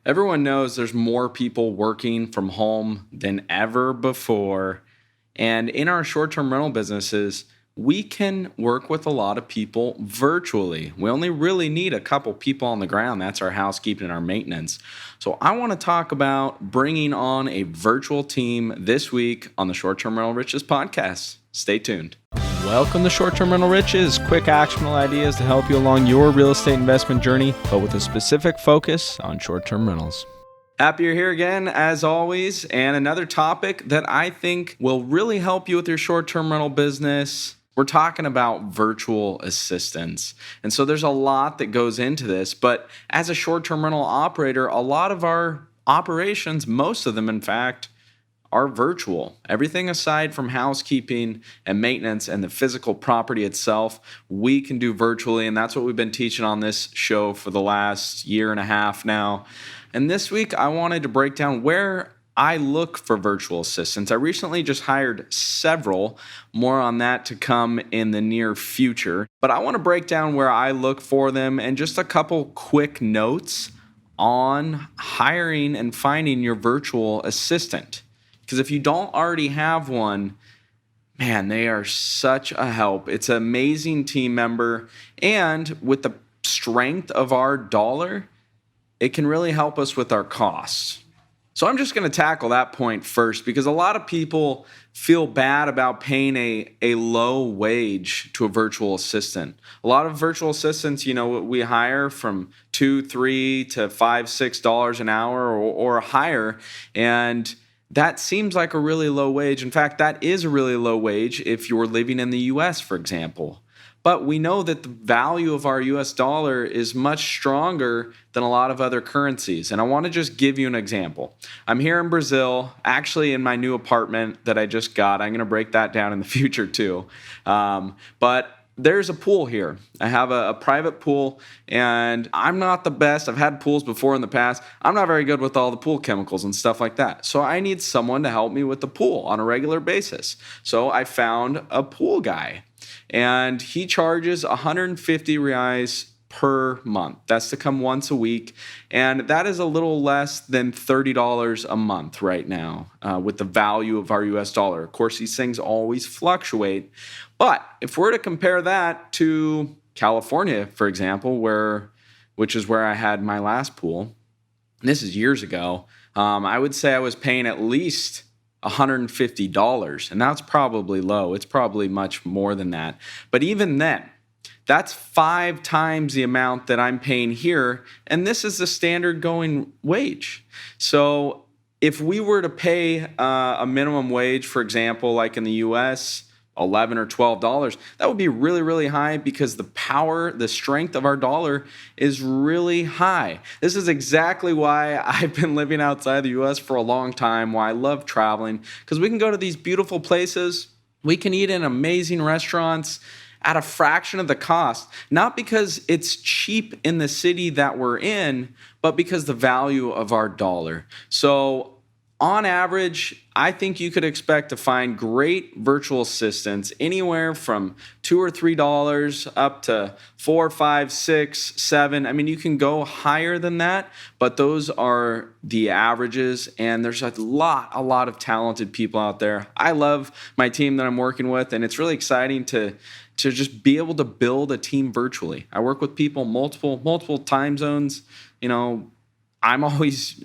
Everyone knows there's more people working from home than ever before. And in our short term rental businesses, we can work with a lot of people virtually. We only really need a couple people on the ground. That's our housekeeping and our maintenance. So I want to talk about bringing on a virtual team this week on the Short Term Rental Riches podcast. Stay tuned. Welcome to Short Term Rental Riches, quick actionable ideas to help you along your real estate investment journey, but with a specific focus on short-term rentals. Happy you're here again, as always, and another topic that I think will really help you with your short-term rental business. We're talking about virtual assistants. And so there's a lot that goes into this, but as a short-term rental operator, a lot of our operations, most of them in fact, are virtual. Everything aside from housekeeping and maintenance and the physical property itself, we can do virtually, and that's what we've been teaching on this show for the last year and a half now. And this week, I wanted to break down where I look for virtual assistants. I recently just hired several, more on that to come in the near future. But I want to break down where I look for them and just a couple quick notes on hiring and finding your virtual assistant. Because if you don't already have one, man, they are such a help. It's an amazing team member. And with the strength of our dollar, it can really help us with our costs. So I'm just going to tackle that point first because a lot of people feel bad about paying a low wage to a virtual assistant. A lot of virtual assistants, we hire from $2, $3 to $5, $6 an hour or higher. And that seems like a really low wage. In fact, that is a really low wage if you're living in the U.S., for example. But we know that the value of our U.S. dollar is much stronger than a lot of other currencies. And I want to just give you an example. I'm here in Brazil, actually in my new apartment that I just got. I'm going to break that down in the future too. But there's a pool here. I have a private pool, and I'm not the best. I've had pools before in the past. I'm not very good with all the pool chemicals and stuff like that. So I need someone to help me with the pool on a regular basis. So I found a pool guy, and he charges 150 reais per month. That's to come once a week, and that is a little less than $30 a month right now with the value of our US dollar. Of course, these things always fluctuate, but if we're to compare that to California, for example, which is where I had my last pool, and this is years ago, I would say I was paying at least $150, and that's probably low. It's probably much more than that. But even then, that's 5 times the amount that I'm paying here, and this is the standard going wage. So if we were to pay a minimum wage, for example, like in the U.S., $11 or $12, that would be really, really high because the strength of our dollar is really high. This is exactly why I've been living outside the U.S. for a long time, why I love traveling, because we can go to these beautiful places. We can eat in amazing restaurants at a fraction of the cost, not because it's cheap in the city that we're in, but because the value of our dollar. So on average, I think you could expect to find great virtual assistants anywhere from $2 or $3 up to $4, $5, $6, $7. I mean, you can go higher than that, but those are the averages. And there's a lot of talented people out there. I love my team that I'm working with, and it's really exciting to just be able to build a team virtually. I work with people multiple time zones. I'm always,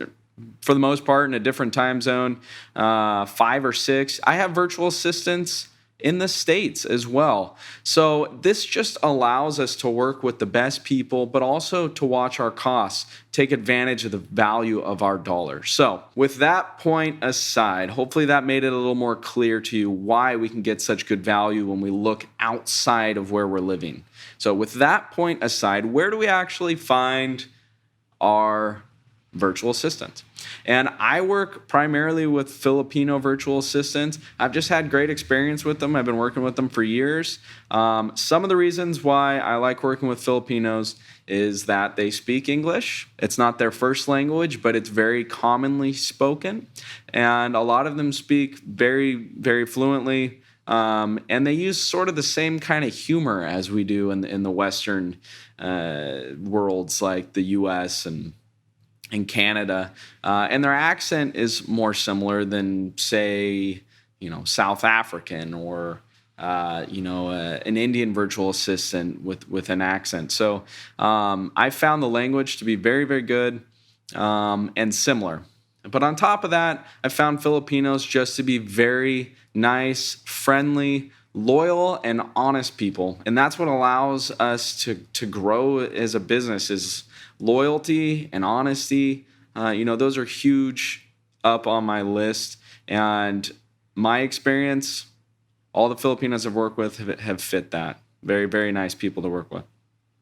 for the most part, in a different time zone, 5 or 6. I have virtual assistants in the States as well. So this just allows us to work with the best people, but also to watch our costs, take advantage of the value of our dollar. So with that point aside, hopefully that made it a little more clear to you why we can get such good value when we look outside of where we're living. So with that point aside, where do we actually find our virtual assistants? And I work primarily with Filipino virtual assistants. I've just had great experience with them. I've been working with them for years. Some of the reasons why I like working with Filipinos is that they speak English. It's not their first language, but it's very commonly spoken. And a lot of them speak very, very fluently. And they use sort of the same kind of humor as we do in the Western worlds like the U.S. and in Canada, and their accent is more similar than, say, South African or an Indian virtual assistant with an accent. So I found the language to be very, very good and similar. But on top of that, I found Filipinos just to be very nice, friendly, loyal, and honest people. And that's what allows us to grow as a business is loyalty and honesty. Those are huge up on my list. And my experience, all the Filipinos I've worked with have fit that. Very, very nice people to work with.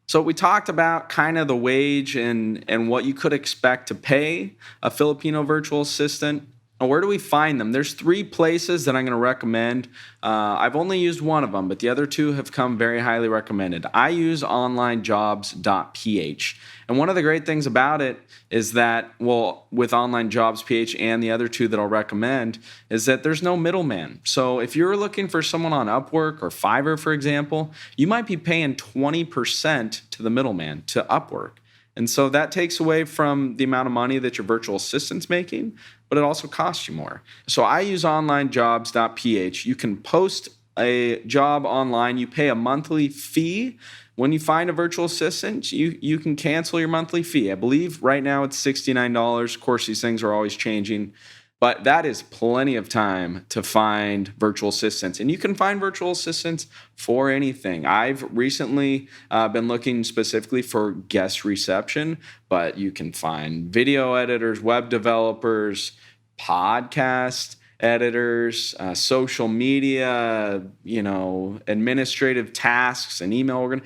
So we talked about kind of the wage and what you could expect to pay a Filipino virtual assistant. Now, where do we find them? There's 3 places that I'm going to recommend. I've only used one of them, but the other 2 have come very highly recommended. I use onlinejobs.ph. And one of the great things about it is that, with Online Jobs PH and the other 2 that I'll recommend, is that there's no middleman. So if you're looking for someone on Upwork or Fiverr, for example, you might be paying 20% to the middleman, to Upwork. And so that takes away from the amount of money that your virtual assistant's making, but it also costs you more. So I use onlinejobs.ph. You can post a job online. You pay a monthly fee. When you find a virtual assistant, you can cancel your monthly fee. I believe right now it's $69. Of course, these things are always changing. But that is plenty of time to find virtual assistants. And you can find virtual assistants for anything. I've recently been looking specifically for guest reception, but you can find video editors, web developers, podcast editors, social media, administrative tasks and email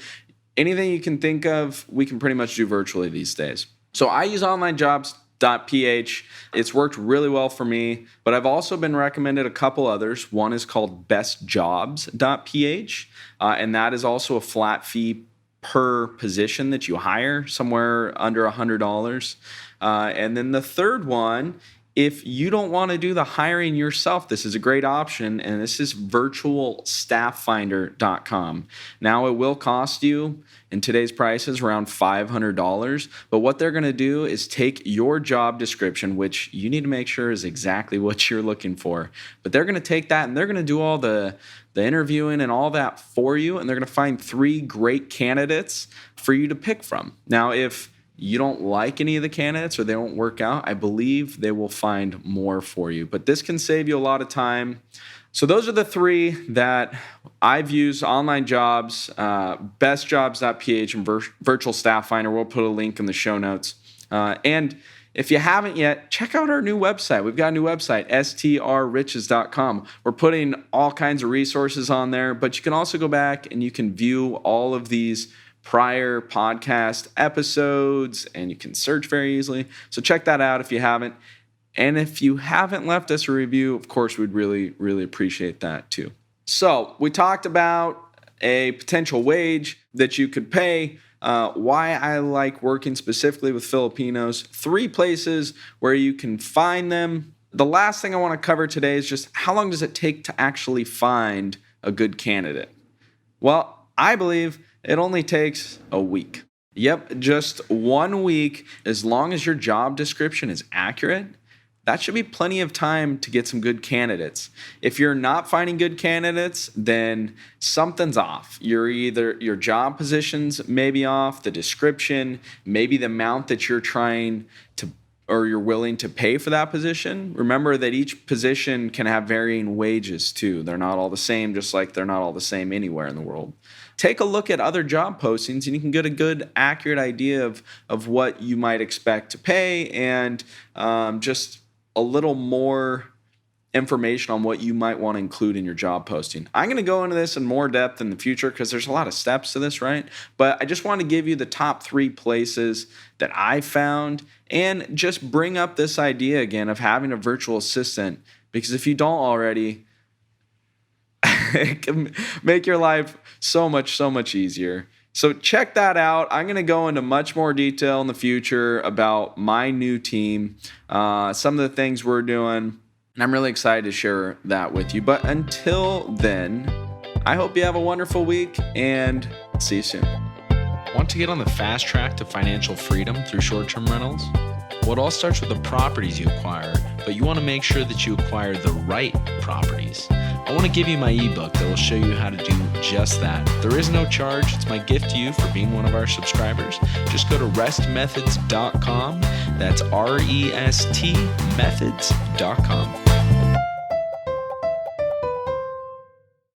anything you can think of, we can pretty much do virtually these days. So I use onlinejobs.ph. It's worked really well for me, but I've also been recommended a couple others. One is called bestjobs.ph, and that is also a flat fee per position that you hire, somewhere under $100. And then the third one, if you don't want to do the hiring yourself, this is a great option, and this is virtualstafffinder.com. Now, it will cost you, in today's prices, around $500, but what they're going to do is take your job description, which you need to make sure is exactly what you're looking for, but they're going to take that and they're going to do all the interviewing and all that for you, and they're going to find 3 great candidates for you to pick from. Now, if you don't like any of the candidates or they don't work out, I believe they will find more for you. But this can save you a lot of time. So those are the 3 that I've used: Online Jobs, bestjobs.ph, and Virtual Staff Finder. We'll put a link in the show notes. And if you haven't yet, check out our new website. We've got a new website, strriches.com. We're putting all kinds of resources on there, but you can also go back and you can view all of these prior podcast episodes, and you can search very easily. So check that out if you haven't. And if you haven't left us a review, of course, we'd really, really appreciate that too. So we talked about a potential wage that you could pay, why I like working specifically with Filipinos, 3 places where you can find them. The last thing I want to cover today is just how long does it take to actually find a good candidate? Well, I believe it only takes a week. Yep, just 1 week. As long as your job description is accurate, that should be plenty of time to get some good candidates. If you're not finding good candidates, then something's off. Your job positions may be off, the description, maybe the amount that you're trying to or you're willing to pay for that position. Remember that each position can have varying wages too. They're not all the same, just like they're not all the same anywhere in the world. Take a look at other job postings and you can get a good, accurate idea of what you might expect to pay and just a little more information on what you might want to include in your job posting. I'm going to go into this in more depth in the future because there's a lot of steps to this, right? But I just want to give you the top 3 places that I found and just bring up this idea again of having a virtual assistant, because if you don't already, it can make your life so much easier. So check that out. I'm going to go into much more detail in the future about my new team, some of the things we're doing, and I'm really excited to share that with you. But until then, I hope you have a wonderful week and see you soon. Want to get on the fast track to financial freedom through short-term rentals? Well, it all starts with the properties you acquire, but you want to make sure that you acquire the right properties. I want to give you my ebook that will show you how to do just that. There is no charge. It's my gift to you for being one of our subscribers. Just go to restmethods.com. That's REST methods.com.